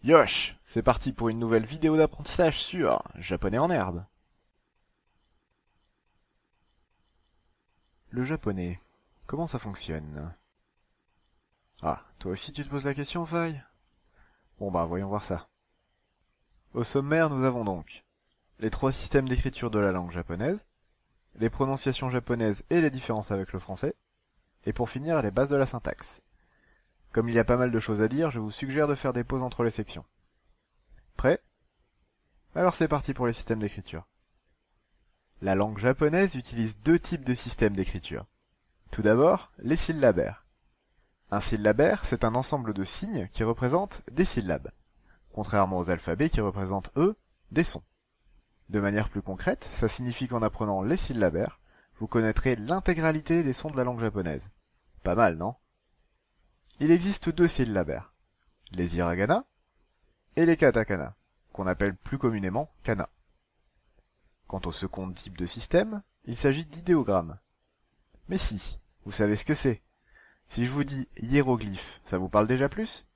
Yosh, c'est parti pour une nouvelle vidéo d'apprentissage sur Japonais en herbe. Le japonais, comment ça fonctionne? Ah, toi aussi tu te poses la question, Faye? Bon bah voyons voir ça. Au sommaire, nous avons donc les trois systèmes d'écriture de la langue japonaise, les prononciations japonaises et les différences avec le français, et pour finir, les bases de la syntaxe. Comme il y a pas mal de choses à dire, je vous suggère de faire des pauses entre les sections. Prêt? Alors c'est parti pour les systèmes d'écriture. La langue japonaise utilise deux types de systèmes d'écriture. Tout d'abord, les syllabaires. Un syllabaire, c'est un ensemble de signes qui représentent des syllabes, contrairement aux alphabets qui représentent, eux, des sons. De manière plus concrète, ça signifie qu'en apprenant les syllabaires, vous connaîtrez l'intégralité des sons de la langue japonaise. Pas mal, non? Il existe deux syllabaires, les hiragana et les katakana, qu'on appelle plus communément kana. Quant au second type de système, il s'agit d'idéogrammes. Mais si, vous savez ce que c'est. Si je vous dis hiéroglyphe, ça vous parle déjà plus?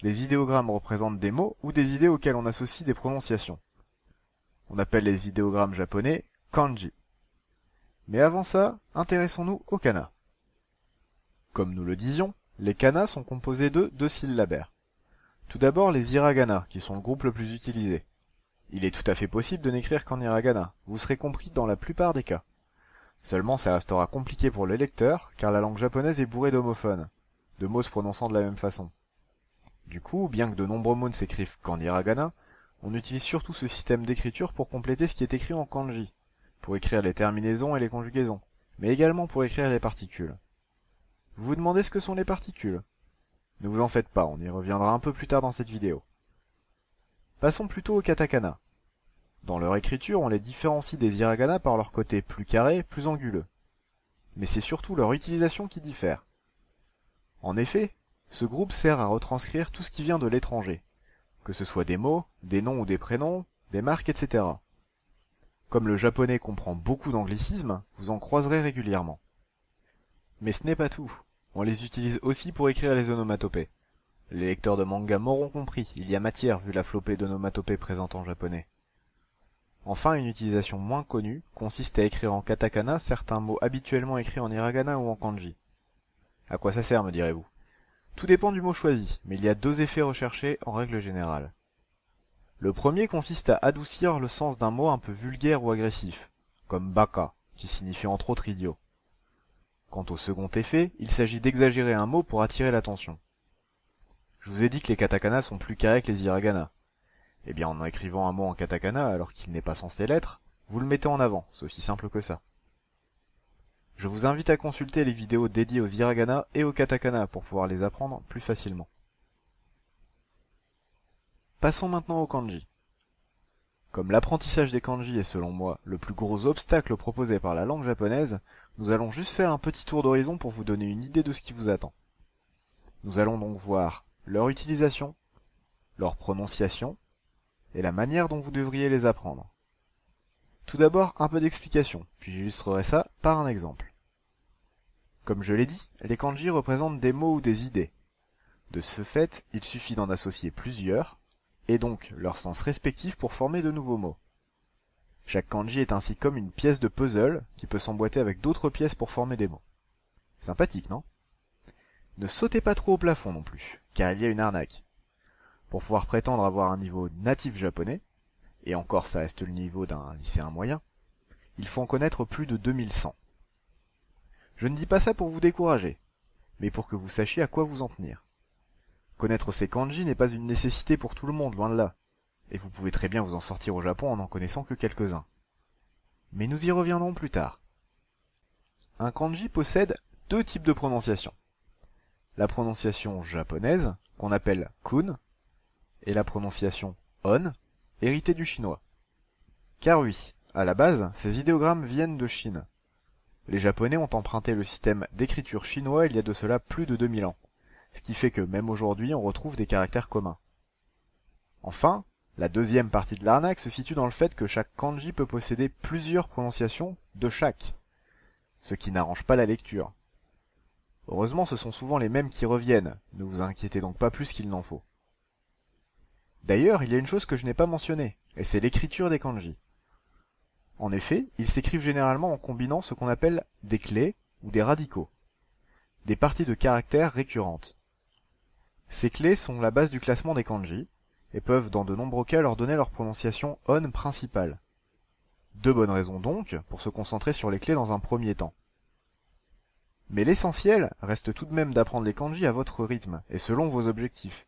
Les idéogrammes représentent des mots ou des idées auxquelles on associe des prononciations. On appelle les idéogrammes japonais kanji. Mais avant ça, intéressons-nous aux kana. Comme nous le disions, les kana sont composés de deux syllabaires. Tout d'abord les hiragana, qui sont le groupe le plus utilisé. Il est tout à fait possible de n'écrire qu'en hiragana, vous serez compris dans la plupart des cas. Seulement ça restera compliqué pour le lecteur, car la langue japonaise est bourrée d'homophones, de mots se prononçant de la même façon. Du coup, bien que de nombreux mots ne s'écrivent qu'en hiragana, on utilise surtout ce système d'écriture pour compléter ce qui est écrit en kanji, pour écrire les terminaisons et les conjugaisons, mais également pour écrire les particules. Vous vous demandez ce que sont les particules? Ne vous en faites pas, on y reviendra un peu plus tard dans cette vidéo. Passons plutôt aux katakana. Dans leur écriture, on les différencie des hiragana par leur côté plus carré, plus anguleux. Mais c'est surtout leur utilisation qui diffère. En effet, ce groupe sert à retranscrire tout ce qui vient de l'étranger, que ce soit des mots, des noms ou des prénoms, des marques, etc. Comme le japonais comprend beaucoup d'anglicismes, vous en croiserez régulièrement. Mais ce n'est pas tout. On les utilise aussi pour écrire les onomatopées. Les lecteurs de manga m'auront compris, il y a matière vu la flopée d'onomatopées présentes en japonais. Enfin, une utilisation moins connue consiste à écrire en katakana certains mots habituellement écrits en hiragana ou en kanji. À quoi ça sert, me direz-vous? Tout dépend du mot choisi, mais il y a deux effets recherchés en règle générale. Le premier consiste à adoucir le sens d'un mot un peu vulgaire ou agressif, comme baka, qui signifie entre autres idiot. Quant au second effet, il s'agit d'exagérer un mot pour attirer l'attention. Je vous ai dit que les katakana sont plus carrés que les hiragana. Eh bien, en écrivant un mot en katakana alors qu'il n'est pas censé l'être, vous le mettez en avant, c'est aussi simple que ça. Je vous invite à consulter les vidéos dédiées aux hiragana et aux katakana pour pouvoir les apprendre plus facilement. Passons maintenant au kanji. Comme l'apprentissage des kanji est selon moi le plus gros obstacle proposé par la langue japonaise, nous allons juste faire un petit tour d'horizon pour vous donner une idée de ce qui vous attend. Nous allons donc voir leur utilisation, leur prononciation, et la manière dont vous devriez les apprendre. Tout d'abord, un peu d'explication, puis j'illustrerai ça par un exemple. Comme je l'ai dit, les kanji représentent des mots ou des idées. De ce fait, il suffit d'en associer plusieurs, et donc leur sens respectif pour former de nouveaux mots. Chaque kanji est ainsi comme une pièce de puzzle qui peut s'emboîter avec d'autres pièces pour former des mots. Sympathique, non? Ne sautez pas trop au plafond non plus, car il y a une arnaque. Pour pouvoir prétendre avoir un niveau natif japonais, et encore ça reste le niveau d'un lycéen moyen, il faut en connaître plus de 2100. Je ne dis pas ça pour vous décourager, mais pour que vous sachiez à quoi vous en tenir. Connaître ces kanji n'est pas une nécessité pour tout le monde, loin de là, et vous pouvez très bien vous en sortir au Japon en n'en connaissant que quelques-uns. Mais nous y reviendrons plus tard. Un kanji possède deux types de prononciation. La prononciation japonaise, qu'on appelle kun, et la prononciation on, héritée du chinois. Car oui, à la base, ces idéogrammes viennent de Chine. Les Japonais ont emprunté le système d'écriture chinois il y a de cela plus de 2000 ans, ce qui fait que même aujourd'hui on retrouve des caractères communs. Enfin, la deuxième partie de l'arnaque se situe dans le fait que chaque kanji peut posséder plusieurs prononciations de chaque, ce qui n'arrange pas la lecture. Heureusement, ce sont souvent les mêmes qui reviennent, ne vous inquiétez donc pas plus qu'il n'en faut. D'ailleurs, il y a une chose que je n'ai pas mentionnée, et c'est l'écriture des kanji. En effet, ils s'écrivent généralement en combinant ce qu'on appelle des clés ou des radicaux, des parties de caractères récurrentes. Ces clés sont la base du classement des kanji, et peuvent dans de nombreux cas leur donner leur prononciation on principale. Deux bonnes raisons donc pour se concentrer sur les clés dans un premier temps. Mais l'essentiel reste tout de même d'apprendre les kanji à votre rythme et selon vos objectifs.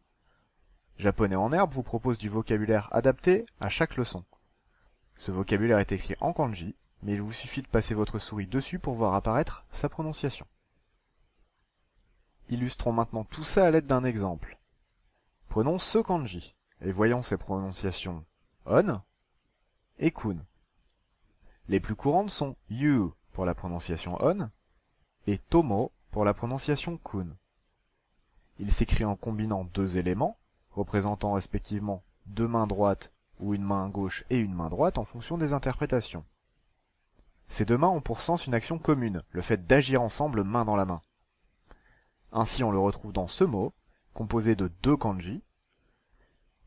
Japonais en herbe vous propose du vocabulaire adapté à chaque leçon. Ce vocabulaire est écrit en kanji, mais il vous suffit de passer votre souris dessus pour voir apparaître sa prononciation. Illustrons maintenant tout ça à l'aide d'un exemple. Prenons ce kanji, et voyons ses prononciations on et kun. Les plus courantes sont you pour la prononciation on et tomo pour la prononciation kun. Il s'écrit en combinant deux éléments, représentant respectivement deux mains droites ou une main gauche et une main droite en fonction des interprétations. Ces deux mains ont pour sens une action commune, le fait d'agir ensemble main dans la main. Ainsi on le retrouve dans ce mot, composé de deux kanji.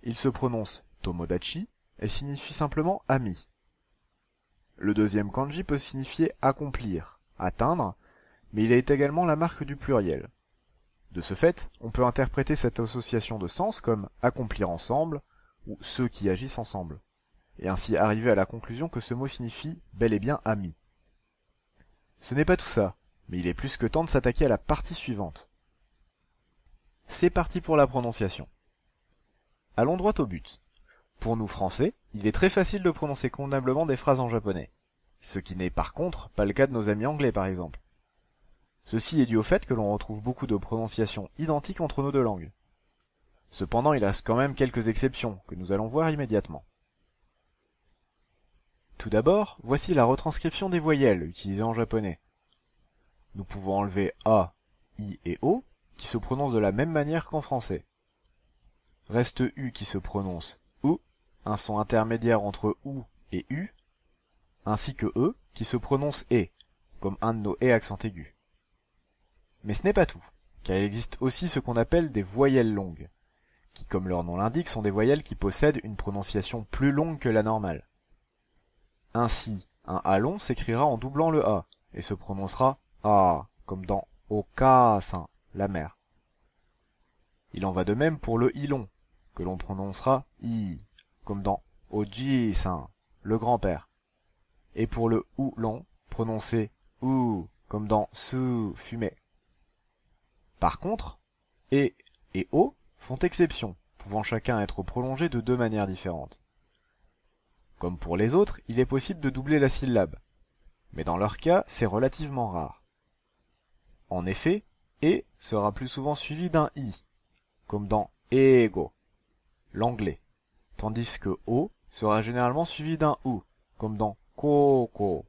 Il se prononce tomodachi et signifie simplement ami. Le deuxième kanji peut signifier accomplir, atteindre, mais il est également la marque du pluriel. De ce fait, on peut interpréter cette association de sens comme accomplir ensemble ou ceux qui agissent ensemble, et ainsi arriver à la conclusion que ce mot signifie bel et bien ami. Ce n'est pas tout ça, mais il est plus que temps de s'attaquer à la partie suivante. C'est parti pour la prononciation. Allons droit au but. Pour nous Français, il est très facile de prononcer convenablement des phrases en japonais, ce qui n'est par contre pas le cas de nos amis anglais par exemple. Ceci est dû au fait que l'on retrouve beaucoup de prononciations identiques entre nos deux langues. Cependant, il reste quand même quelques exceptions, que nous allons voir immédiatement. Tout d'abord, voici la retranscription des voyelles utilisées en japonais. Nous pouvons enlever A, I et O, qui se prononcent de la même manière qu'en français. Reste U qui se prononce OU, un son intermédiaire entre OU et U, ainsi que E qui se prononce E, comme un de nos E accent aigu. Mais ce n'est pas tout, car il existe aussi ce qu'on appelle des voyelles longues, qui comme leur nom l'indique sont des voyelles qui possèdent une prononciation plus longue que la normale. Ainsi, un A long s'écrira en doublant le A, et se prononcera A, comme dans Okasan, la mère. Il en va de même pour le I long, que l'on prononcera I, comme dans Oji-san, le grand-père. Et pour le OU long, prononcé OU, comme dans Su, fumée. Par contre, E et O font exception, pouvant chacun être prolongés de deux manières différentes. Comme pour les autres, il est possible de doubler la syllabe, mais dans leur cas, c'est relativement rare. En effet, E sera plus souvent suivi d'un I, comme dans Ego, l'anglais, tandis que O sera généralement suivi d'un OU, comme dans Koko,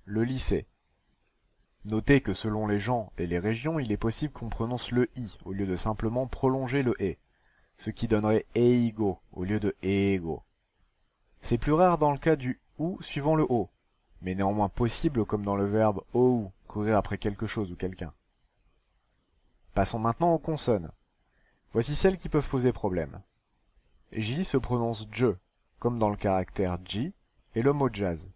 le lycée. Notez que selon les gens et les régions, il est possible qu'on prononce le I au lieu de simplement prolonger le E, ce qui donnerait Eigo au lieu de Ego. C'est plus rare dans le cas du OU suivant le O, mais néanmoins possible comme dans le verbe OU, courir après quelque chose ou quelqu'un. Passons maintenant aux consonnes. Voici celles qui peuvent poser problème. J se prononce je, comme dans le caractère J et le mot jazz.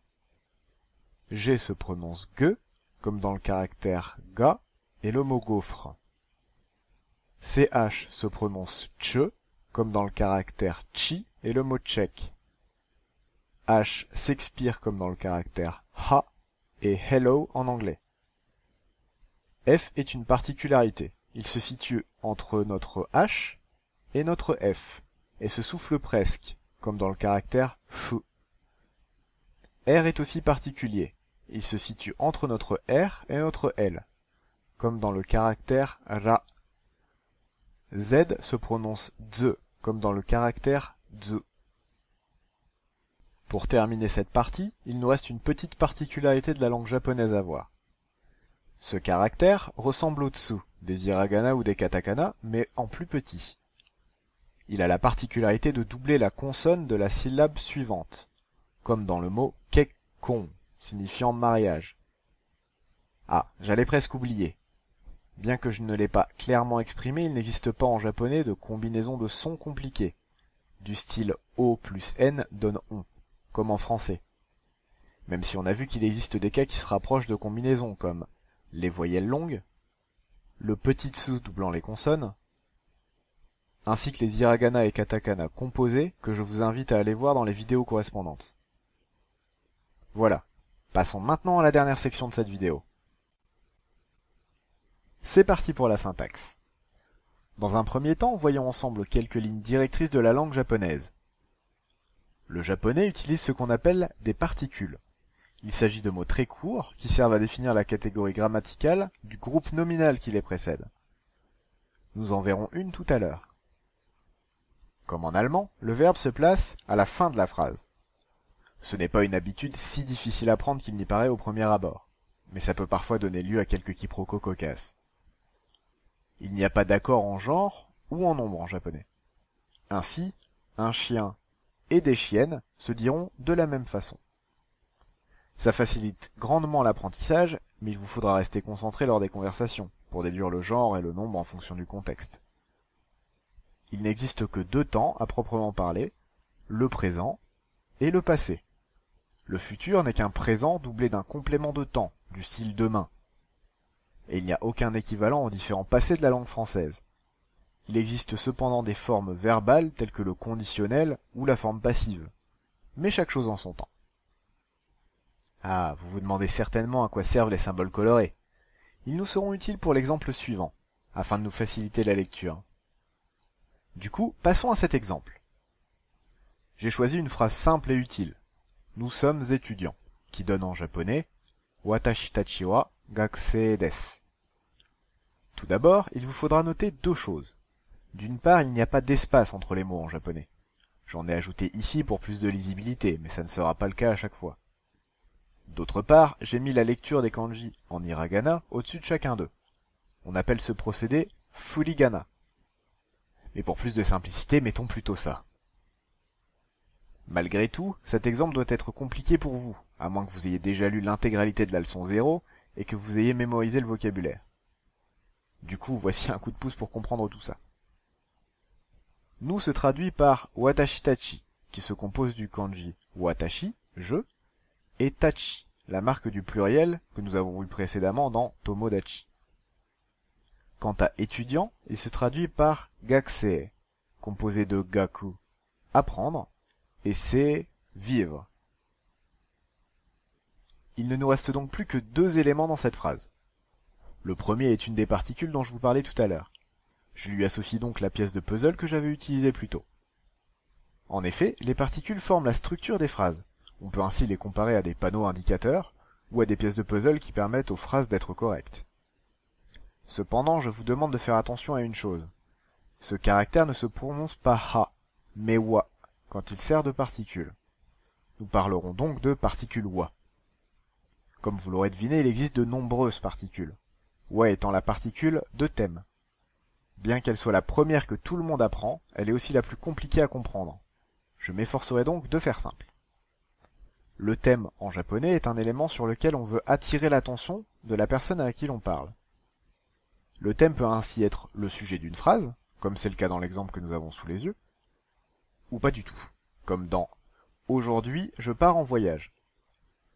G se prononce ge, comme dans le caractère ga et le mot gaufre. CH se prononce che, comme dans le caractère chi et le mot tchèque. H s'expire comme dans le caractère ha et hello en anglais. F est une particularité. Il se situe entre notre H et notre F, et se souffle presque, comme dans le caractère f. R est aussi particulier. Il se situe entre notre R et notre L, comme dans le caractère ra. Z se prononce z, comme dans le caractère z. Pour terminer cette partie, il nous reste une petite particularité de la langue japonaise à voir. Ce caractère ressemble au tsu, des hiragana ou des katakana, mais en plus petit. Il a la particularité de doubler la consonne de la syllabe suivante, comme dans le mot kekkon, signifiant mariage. Ah, j'allais presque oublier. Bien que je ne l'ai pas clairement exprimé, il n'existe pas en japonais de combinaison de sons compliqués. du style O plus N donne ON, comme en français. Même si on a vu qu'il existe des cas qui se rapprochent de combinaisons, comme les voyelles longues, le petit tsu doublant les consonnes, ainsi que les hiragana et katakana composés que je vous invite à aller voir dans les vidéos correspondantes. Voilà, passons maintenant à la dernière section de cette vidéo. C'est parti pour la syntaxe. Dans un premier temps, voyons ensemble quelques lignes directrices de la langue japonaise. Le japonais utilise ce qu'on appelle des particules. Il s'agit de mots très courts qui servent à définir la catégorie grammaticale du groupe nominal qui les précède. Nous en verrons une tout à l'heure. Comme en allemand, le verbe se place à la fin de la phrase. Ce n'est pas une habitude si difficile à prendre qu'il n'y paraît au premier abord, mais ça peut parfois donner lieu à quelques quiproquos cocasses. Il n'y a pas d'accord en genre ou en nombre en japonais. Ainsi, un chien et des chiennes se diront de la même façon. Ça facilite grandement l'apprentissage, mais il vous faudra rester concentré lors des conversations, pour déduire le genre et le nombre en fonction du contexte. Il n'existe que deux temps à proprement parler, le présent et le passé. Le futur n'est qu'un présent doublé d'un complément de temps, du style demain. Et il n'y a aucun équivalent aux différents passés de la langue française. Il existe cependant des formes verbales telles que le conditionnel ou la forme passive. Mais chaque chose en son temps. Ah, vous vous demandez certainement à quoi servent les symboles colorés. Ils nous seront utiles pour l'exemple suivant, afin de nous faciliter la lecture. Du coup, passons à cet exemple. J'ai choisi une phrase simple et utile. Nous sommes étudiants, qui donne en japonais Watashi tachi wa gakusei desu. Tout d'abord, il vous faudra noter deux choses. D'une part, il n'y a pas d'espace entre les mots en japonais. J'en ai ajouté ici pour plus de lisibilité, mais ça ne sera pas le cas à chaque fois. D'autre part, j'ai mis la lecture des kanji en hiragana au-dessus de chacun d'eux. On appelle ce procédé furigana. Mais pour plus de simplicité, mettons plutôt ça. Malgré tout, cet exemple doit être compliqué pour vous, à moins que vous ayez déjà lu l'intégralité de la leçon 0 et que vous ayez mémorisé le vocabulaire. Du coup, voici un coup de pouce pour comprendre tout ça. Nous se traduit par watashi tachi, qui se compose du kanji watashi, je, et tachi, la marque du pluriel que nous avons vu précédemment dans tomodachi. Quant à étudiant, il se traduit par gakusei, composé de gaku, apprendre, et sei, vivre. Il ne nous reste donc plus que deux éléments dans cette phrase. Le premier est une des particules dont je vous parlais tout à l'heure. Je lui associe donc la pièce de puzzle que j'avais utilisée plus tôt. En effet, les particules forment la structure des phrases. On peut ainsi les comparer à des panneaux indicateurs ou à des pièces de puzzle qui permettent aux phrases d'être correctes. Cependant, je vous demande de faire attention à une chose. Ce caractère ne se prononce pas ha, mais wa, quand il sert de particule. Nous parlerons donc de particules wa. Comme vous l'aurez deviné, il existe de nombreuses particules. Wa étant la particule de thème. Bien qu'elle soit la première que tout le monde apprend, elle est aussi la plus compliquée à comprendre. Je m'efforcerai donc de faire simple. Le thème en japonais est un élément sur lequel on veut attirer l'attention de la personne à qui l'on parle. Le thème peut ainsi être le sujet d'une phrase, comme c'est le cas dans l'exemple que nous avons sous les yeux, ou pas du tout, comme dans « Aujourd'hui, je pars en voyage ».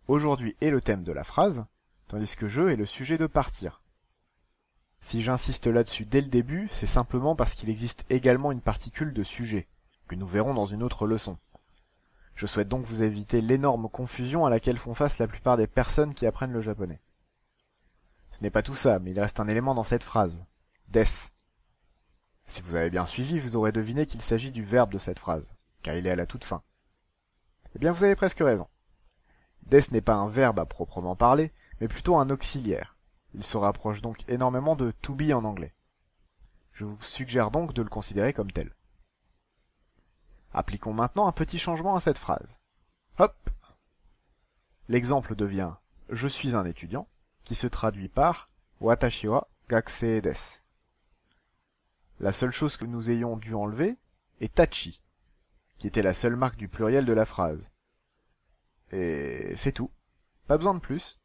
Aujourd'hui est le thème de la phrase, tandis que je est le sujet de partir. Si j'insiste là-dessus dès le début, c'est simplement parce qu'il existe également une particule de sujet, que nous verrons dans une autre leçon. Je souhaite donc vous éviter l'énorme confusion à laquelle font face la plupart des personnes qui apprennent le japonais. Ce n'est pas tout ça, mais il reste un élément dans cette phrase, des. Si vous avez bien suivi, vous aurez deviné qu'il s'agit du verbe de cette phrase, car il est à la toute fin. Eh bien, vous avez presque raison. Des n'est pas un verbe à proprement parler, mais plutôt un auxiliaire. Il se rapproche donc énormément de to be en anglais. Je vous suggère donc de le considérer comme tel. Appliquons maintenant un petit changement à cette phrase. Hop! L'exemple devient « Je suis un étudiant » qui se traduit par « Watashi wa gakusei desu ». La seule chose que nous ayons dû enlever est « tachi », qui était la seule marque du pluriel de la phrase. Et c'est tout. Pas besoin de plus.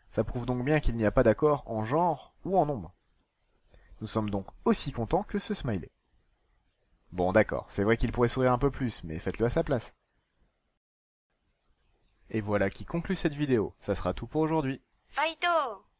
Ça prouve donc bien qu'il n'y a pas d'accord en genre ou en nombre. Nous sommes donc aussi contents que ce smiley. Bon d'accord, c'est vrai qu'il pourrait sourire un peu plus, mais faites-le à sa place. Et voilà qui conclut cette vidéo, ça sera tout pour aujourd'hui. ファイト